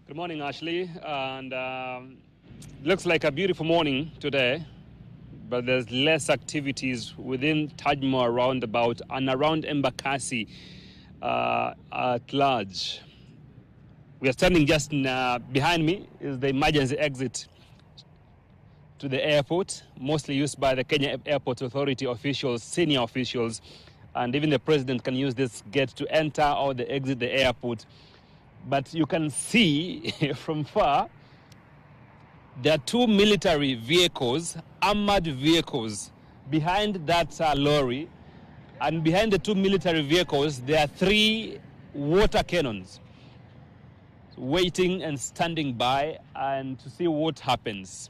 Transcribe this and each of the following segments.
Good morning, Ashley. And looks like a beautiful morning today, but there's less activities within Tajmo roundabout and around Embakasi at large. We are standing just behind me is the emergency exit to the airport, mostly used by the Kenya Airport Authority officials, senior officials, and even the president can use this gate to enter or the exit the airport. But you can see from far, there are two military vehicles, armored vehicles, behind that lorry. And behind the two military vehicles, there are three water cannons waiting and standing by and to see what happens.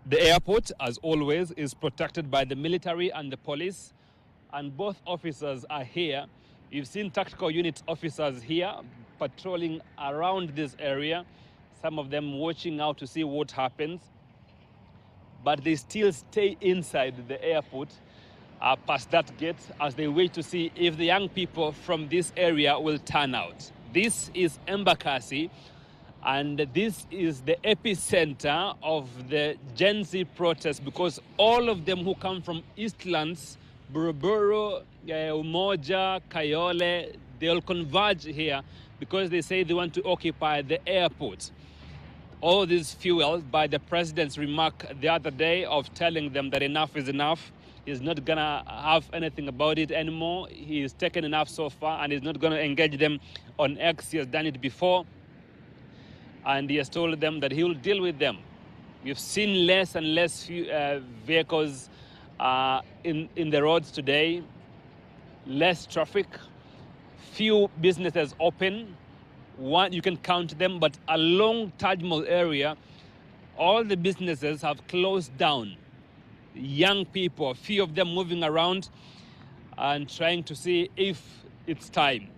The airport, as always, is protected by the military and the police, and both officers are here. You've seen tactical unit officers here patrolling around this area, some of them watching out to see what happens, but they still stay inside the airport past that gate as they wait to see if the young people from this area will turn out. This is Embakasi, and this is the epicenter of the Gen Z protest, because all of them who come from Eastlands, Buruburu, Umoja, Kayole, they'll converge here because they say they want to occupy the airport. All this fueled by the president's remark the other day of telling them that enough is enough. He's not gonna have anything about it anymore. He's taken enough so far and he's not gonna engage them on X. He has done it before. And he has told them that he will deal with them. We've seen less and less vehicles in the roads today, less traffic, few businesses open. One, you can count them, but along Taj Mahal area, all the businesses have closed down. Young people, a few of them moving around and trying to see if it's time.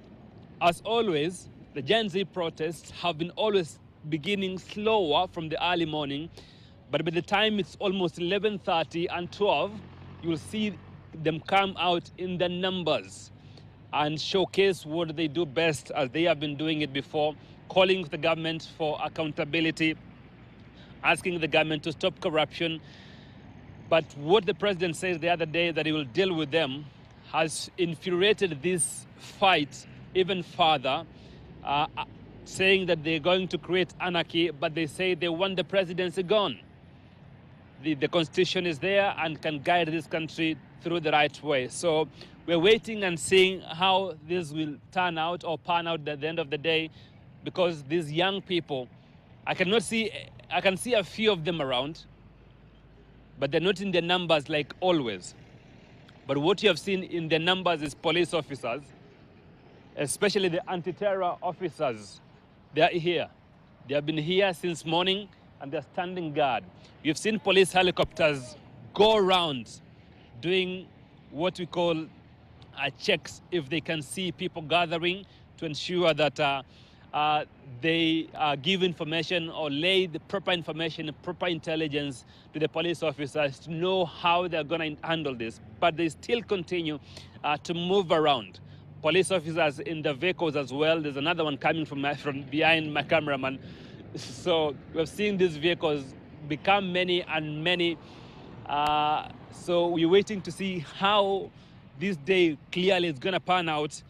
As always, the Gen Z protests have been always beginning slower from the early morning, but by the time it's almost 11:30 and 12, you'll see them come out in the numbers and showcase what they do best as they have been doing it before, calling the government for accountability, asking the government to stop corruption. But what the president says the other day that he will deal with them has infuriated this fight even further, saying that they're going to create anarchy, but they say they want the presidency gone. The constitution is there and can guide this country through the right way. So we're waiting and seeing how this will turn out or pan out at the end of the day, because these young people, I can see a few of them around, but they're not in the numbers like always. But what you have seen in the numbers is police officers, especially the anti-terror officers. They are here. They have been here since morning and they're standing guard. You've seen police helicopters go around doing what we call checks if they can see people gathering, to ensure that they give information or lay the proper information, proper intelligence to the police officers to know how they're going to handle this. But they still continue to move around. Police officers in the vehicles as well. There's another one coming from behind my cameraman. So we've seen these vehicles become many and many. So we're waiting to see how this day clearly is going to pan out,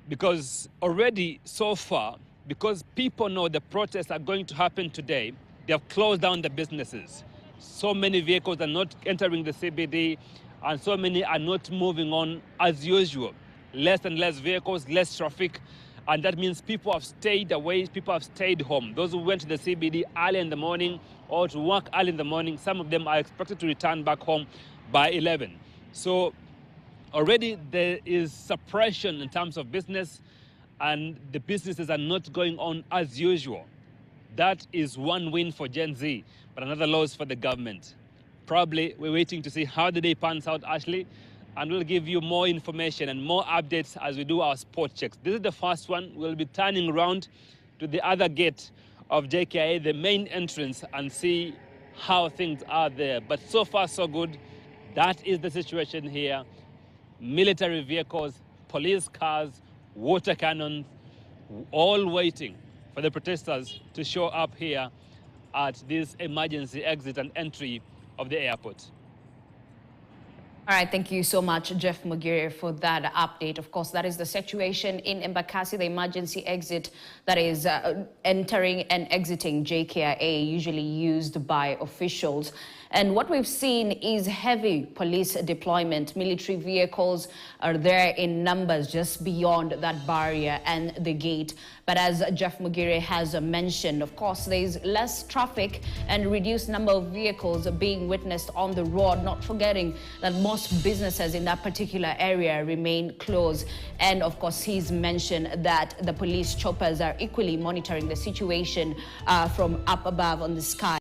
because already so far, because people know the protests are going to happen today, they have closed down the businesses. So many vehicles are not entering the CBD, and so many are not moving on as usual. Less and less vehicles, less traffic, and that means people have stayed away, people have stayed home. Those who went to the CBD early in the morning or to work early in the morning, some of them are expected to return back home by 11. So already there is suppression in terms of business, and the businesses are not going on as usual. That is one win for Gen Z, but another loss for the government. Probably we're waiting to see how the day pans out, Ashley, and we'll give you more information and more updates as we do our spot checks. This is the first one. We'll be turning around to the other gate of JKIA, the main entrance, and see how things are there. But so far, so good. That is the situation here. Military vehicles, police cars, water cannons, all waiting for the protesters to show up here at this emergency exit and entry of the airport. All right, thank you so much, Jeff Mugire, for that update. Of course, that is the situation in Embakasi, the emergency exit that is entering and exiting JKIA, usually used by officials. And what we've seen is heavy police deployment. Military vehicles are there in numbers just beyond that barrier and the gate. But as Jeff Mugire has mentioned, of course, there's less traffic and reduced number of vehicles being witnessed on the road, not forgetting that most businesses in that particular area remain closed. And of course, he's mentioned that the police choppers are equally monitoring the situation from up above on the sky.